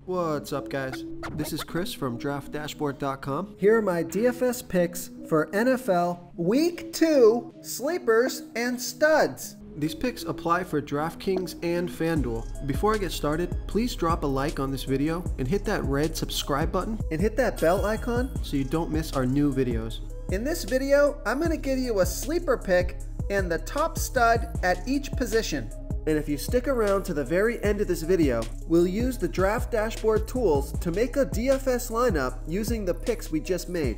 What's up, guys? This is Chris from DraftDashboard.com. Here are my DFS picks for NFL Week 2 sleepers and studs. These picks apply for DraftKings and FanDuel. Before I get started, please drop a like on this video and hit that red subscribe button And hit that bell icon so you don't miss our new videos. In this video, I'm going to give you a sleeper pick and the top stud at each position. And if you stick around to the very end of this video, We'll use the Draft Dashboard tools to make a DFS lineup using the picks we just made.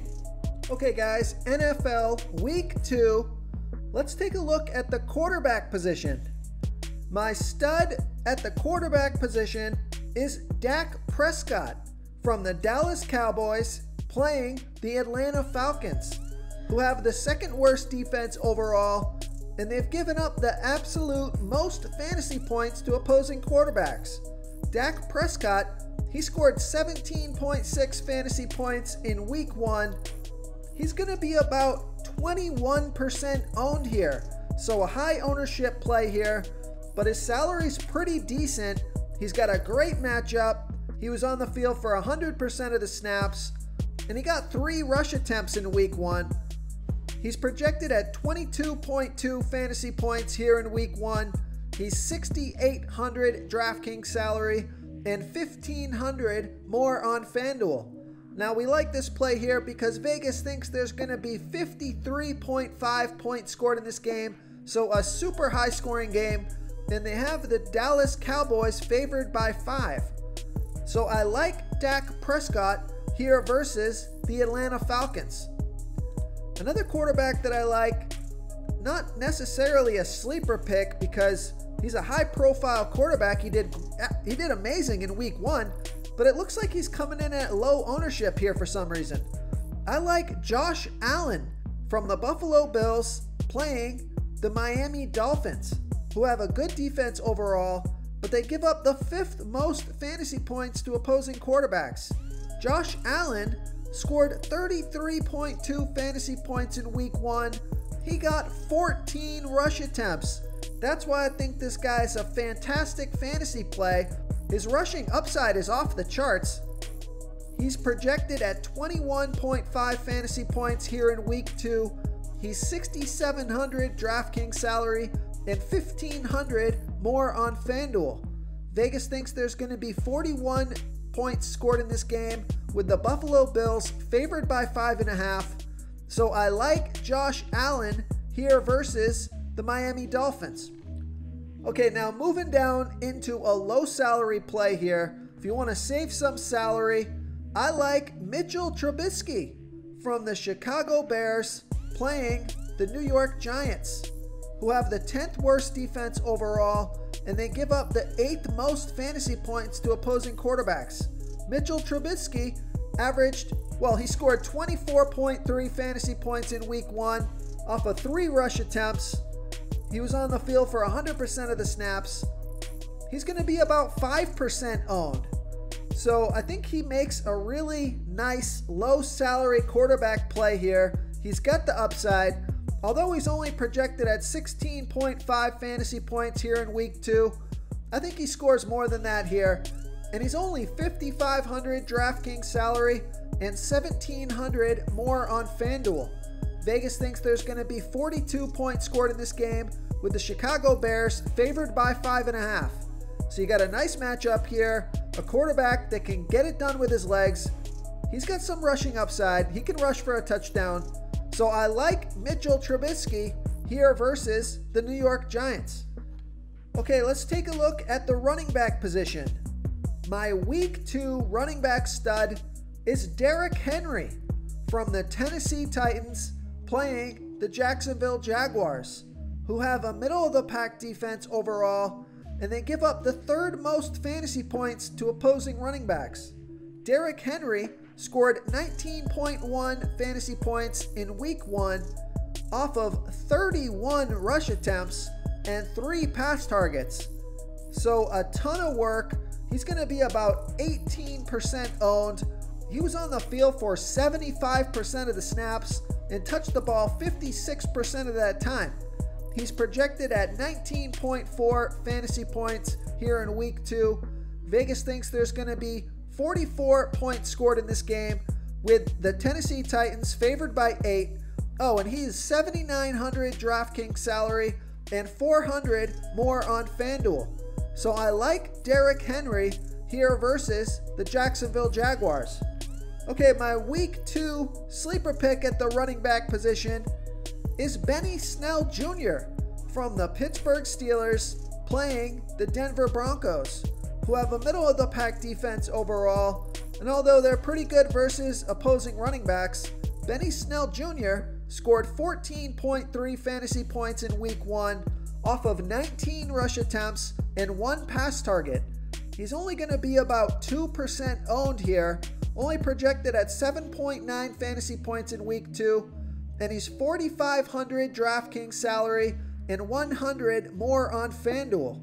Okay guys, NFL Week 2, let's take a look at the quarterback position. My stud at the quarterback position is Dak Prescott from the Dallas Cowboys playing the Atlanta Falcons, who have the second worst defense overall, and they've given up the absolute most fantasy points to opposing quarterbacks. Dak Prescott, he scored 17.6 fantasy points in Week 1. He's going to be about 21% owned here, so a high ownership play here, but his salary's pretty decent. He's got a great matchup. He was on the field for 100% of the snaps, and he got 3 rush attempts in Week 1. He's projected at 22.2 fantasy points here in Week 1. He's $6,800 DraftKings salary and $1,500 more on FanDuel. Now we like this play here because Vegas thinks there's going to be 53.5 points scored in this game, so a super high scoring game, and they have the Dallas Cowboys favored by 5. So I like Dak Prescott here versus the Atlanta Falcons. Another quarterback that I like, not necessarily a sleeper pick because he's a high-profile quarterback. He did amazing in Week 1, but it looks like he's coming in at low ownership here for some reason. I like Josh Allen from the Buffalo Bills playing the Miami Dolphins, who have a good defense overall, but they give up the 5th most fantasy points to opposing quarterbacks. Josh Allen scored 33.2 fantasy points in Week 1. He got 14 rush attempts. That's why I think this guy is a fantastic fantasy play. His rushing upside is off the charts. He's projected at 21.5 fantasy points here in Week 2. He's $6,700 DraftKings salary and $1,500 more on FanDuel. Vegas thinks there's going to be 41 points scored in this game, with the Buffalo Bills favored by 5.5. So I like Josh Allen here versus the Miami Dolphins. Okay, now moving down into a low salary play here. If you want to save some salary, I like Mitchell Trubisky from the Chicago Bears playing the New York Giants, who have the 10th worst defense overall, and they give up the 8th most fantasy points to opposing quarterbacks. Mitchell Trubisky he scored 24.3 fantasy points in Week 1 off of 3 rush attempts. He was on the field for 100% of the snaps. He's going to be about 5% owned. So I think he makes a really nice low salary quarterback play here. He's got the upside. Although he's only projected at 16.5 fantasy points here in Week 2, I think he scores more than that here. And he's only $5,500 DraftKings salary and $1,700 more on FanDuel. Vegas thinks there's going to be 42 points scored in this game, with the Chicago Bears favored by 5.5. So you got a nice matchup here, a quarterback that can get it done with his legs. He's got some rushing upside. He can rush for a touchdown. So I like Mitchell Trubisky here versus the New York Giants. Okay, let's take a look at the running back position. My Week 2 running back stud is Derrick Henry from the Tennessee Titans playing the Jacksonville Jaguars, who have a middle-of-the-pack defense overall, and they give up the 3rd most fantasy points to opposing running backs. Derrick Henry scored 19.1 fantasy points in Week 1 off of 31 rush attempts and 3 pass targets. So a ton of work. He's going to be about 18% owned. He was on the field for 75% of the snaps and touched the ball 56% of that time. He's projected at 19.4 fantasy points here in Week 2. Vegas thinks there's going to be 44 points scored in this game, with the Tennessee Titans favored by 8. Oh, and he's $7,900 DraftKings salary and $400 more on FanDuel. So I like Derrick Henry here versus the Jacksonville Jaguars. Okay, my week 2 sleeper pick at the running back position is Benny Snell Jr. from the Pittsburgh Steelers playing the Denver Broncos, who have a middle-of-the-pack defense overall. And although they're pretty good versus opposing running backs, Benny Snell Jr. scored 14.3 fantasy points in week 1 off of 19 rush attempts and 1 pass target. He's only going to be about 2% owned here, only projected at 7.9 fantasy points in week 2, and he's $4,500 DraftKings salary and $100 more on FanDuel.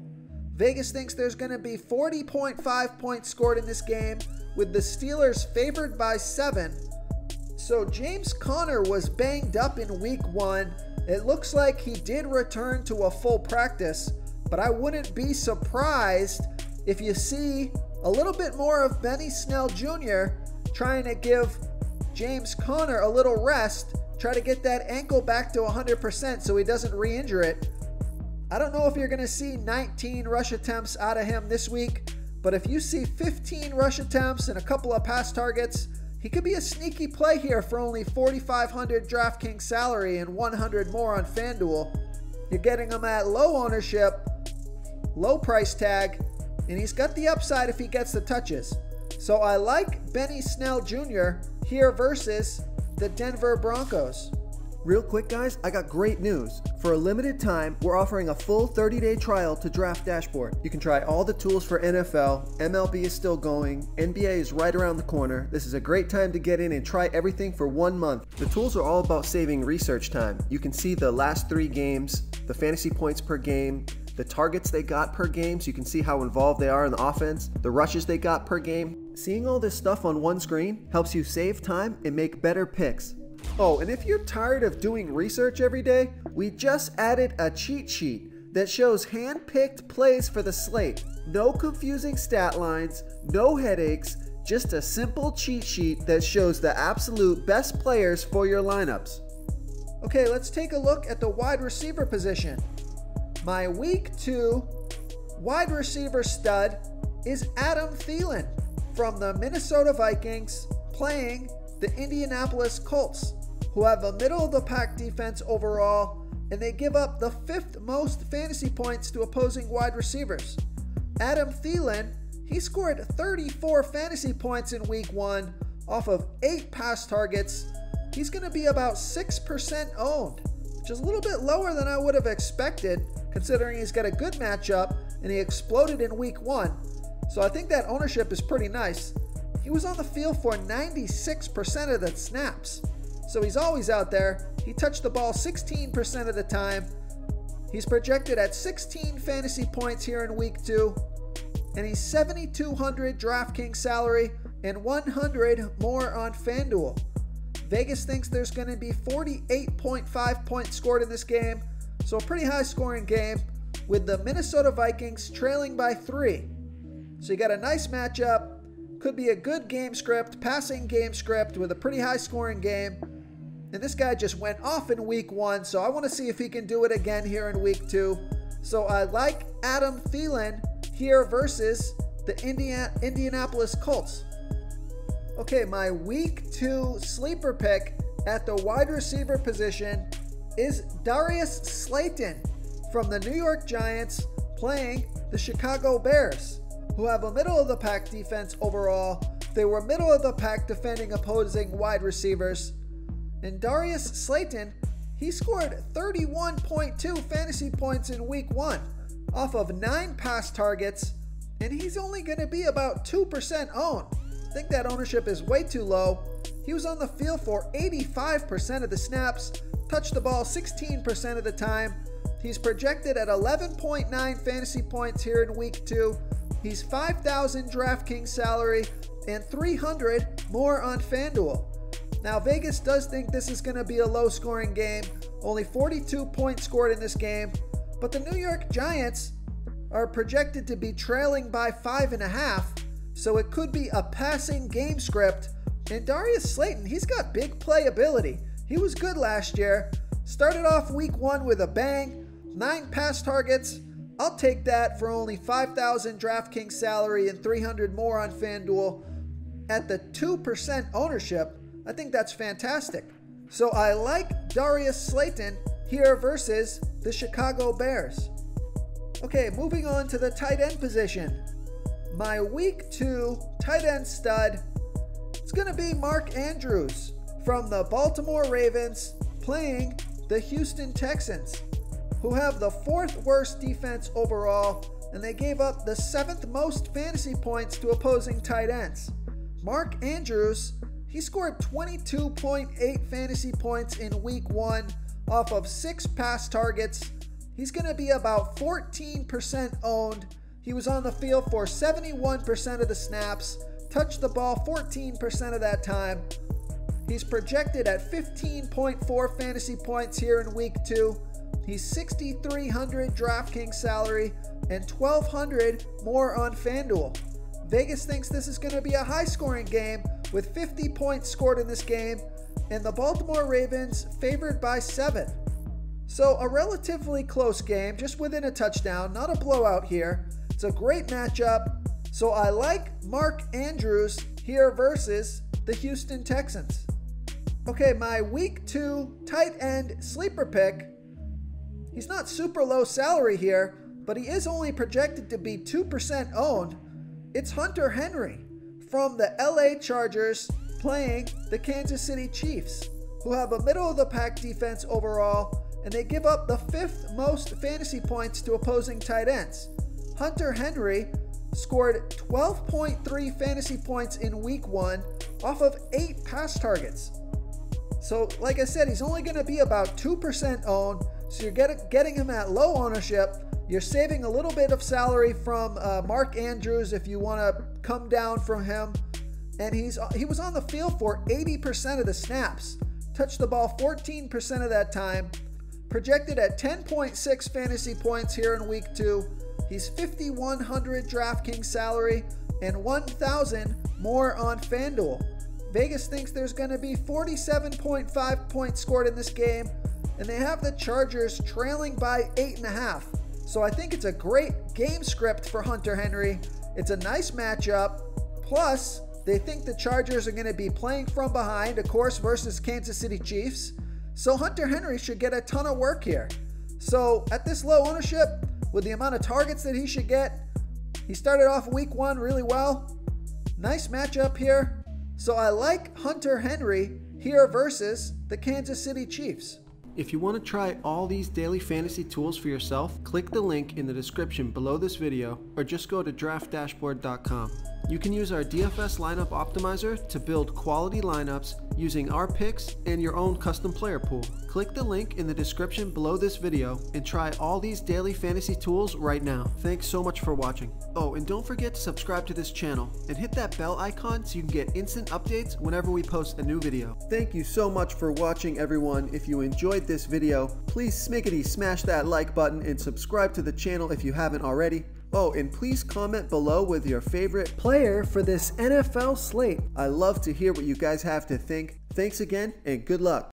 Vegas thinks there's going to be 40.5 points scored in this game, with the Steelers favored by 7. So James Conner was banged up in week 1. It looks like he did return to a full practice, but I wouldn't be surprised if you see a little bit more of Benny Snell Jr. trying to give James Conner a little rest, try to get that ankle back to 100% so he doesn't re-injure it. I don't know if you're going to see 19 rush attempts out of him this week, but if you see 15 rush attempts and a couple of pass targets, he could be a sneaky play here for only $4,500 DraftKings salary and $100 more on FanDuel. You're getting him at low ownership, low price tag, and he's got the upside if he gets the touches. So I like Benny Snell Jr. here versus the Denver Broncos. Real quick, guys, I got great news. For a limited time, we're offering a full 30-day trial to Draft Dashboard. You can try all the tools for NFL, MLB is still going, NBA is right around the corner. This is a great time to get in and try everything for 1 month. The tools are all about saving research time. You can see the last 3 games, the fantasy points per game, the targets they got per game, so you can see how involved they are in the offense, the rushes they got per game. Seeing all this stuff on one screen helps you save time and make better picks. Oh, and if you're tired of doing research every day, we just added a cheat sheet that shows hand-picked plays for the slate. No confusing stat lines, no headaches, just a simple cheat sheet that shows the absolute best players for your lineups. Okay, let's take a look at the wide receiver position. My week 2 wide receiver stud is Adam Thielen from the Minnesota Vikings playing the Indianapolis Colts, who have a middle-of-the-pack defense overall, and they give up the 5th most fantasy points to opposing wide receivers. Adam Thielen, he scored 34 fantasy points in week 1 off of 8 pass targets. He's going to be about 6% owned, which is a little bit lower than I would have expected, considering he's got a good matchup and he exploded in week 1. So I think that ownership is pretty nice. He was on the field for 96% of the snaps. So he's always out there. He touched the ball 16% of the time. He's projected at 16 fantasy points here in week 2. And he's $7,200 DraftKings salary and $100 more on FanDuel. Vegas thinks there's going to be 48.5 points scored in this game. So a pretty high scoring game with the Minnesota Vikings trailing by 3. So you got a nice matchup. Could be a good game script, passing game script with a pretty high scoring game. And this guy just went off in week 1, so I want to see if he can do it again here in week 2. So I like Adam Thielen here versus the Indianapolis Colts. Okay, my week 2 sleeper pick at the wide receiver position is Darius Slayton from the New York Giants playing the Chicago Bears, who have a middle-of-the-pack defense overall. They were middle-of-the-pack defending opposing wide receivers. And Darius Slayton, he scored 31.2 fantasy points in week 1 off of 9 pass targets, and he's only going to be about 2% owned. I think that ownership is way too low. He was on the field for 85% of the snaps, touched the ball 16% of the time. He's projected at 11.9 fantasy points here in week 2. He's $5,000 DraftKings salary and $300 more on FanDuel. Now, Vegas does think this is going to be a low-scoring game. Only 42 points scored in this game. But the New York Giants are projected to be trailing by 5.5. so it could be a passing game script. And Darius Slayton, he's got big playability. He was good last year. Started off week 1 with a bang, 9 pass targets. I'll take that for only $5,000 DraftKings salary and $300 more on FanDuel. At the 2% ownership, I think that's fantastic. So I like Darius Slayton here versus the Chicago Bears. Okay, moving on to the tight end position. My week 2 tight end stud, it's going to be Mark Andrews from the Baltimore Ravens playing the Houston Texans, who have the 4th worst defense overall, and they gave up the 7th most fantasy points to opposing tight ends. Mark Andrews, he scored 22.8 fantasy points in week 1 off of 6 pass targets. He's going to be about 14% owned. He was on the field for 71% of the snaps, touched the ball 14% of that time. He's projected at 15.4 fantasy points here in week 2. He's $6,300 DraftKings salary and $1,200 more on FanDuel. Vegas thinks this is going to be a high-scoring game with 50 points scored in this game, and the Baltimore Ravens favored by 7. So a relatively close game, just within a touchdown, not a blowout here. It's a great matchup. So I like Mark Andrews here versus the Houston Texans. Okay, my week 2 tight end sleeper pick. He's not super low salary here, but he is only projected to be 2% owned. It's Hunter Henry from the LA Chargers playing the Kansas City Chiefs, who have a middle-of-the-pack defense overall, and they give up the 5th most fantasy points to opposing tight ends. Hunter Henry scored 12.3 fantasy points in week 1 off of 8 pass targets. So, like I said, he's only going to be about 2% owned, so you're getting him at low ownership. You're saving a little bit of salary from Mark Andrews if you want to come down from him. And he was on the field for 80% of the snaps, touched the ball 14% of that time, projected at 10.6 fantasy points here in week 2. He's $5,100 DraftKings salary and $1,000 more on FanDuel. Vegas thinks there's going to be 47.5 points scored in this game, and they have the Chargers trailing by 8.5. So I think it's a great game script for Hunter Henry. It's a nice matchup. Plus, they think the Chargers are going to be playing from behind, of course, versus Kansas City Chiefs. So Hunter Henry should get a ton of work here. So at this low ownership, with the amount of targets that he should get, he started off week 1 really well. Nice matchup here. So I like Hunter Henry here versus the Kansas City Chiefs. If you want to try all these daily fantasy tools for yourself, click the link in the description below this video or just go to draftdashboard.com. You can use our DFS lineup optimizer to build quality lineups using our picks and your own custom player pool. Click the link in the description below this video and try all these daily fantasy tools right now. Thanks so much for watching. Oh, and don't forget to subscribe to this channel and hit that bell icon so you can get instant updates whenever we post a new video. Thank you so much for watching, everyone. If you enjoyed this video, please smiggity smash that like button and subscribe to the channel if you haven't already. Oh, and please comment below with your favorite player for this NFL slate. I love to hear what you guys have to think. Thanks again, and good luck.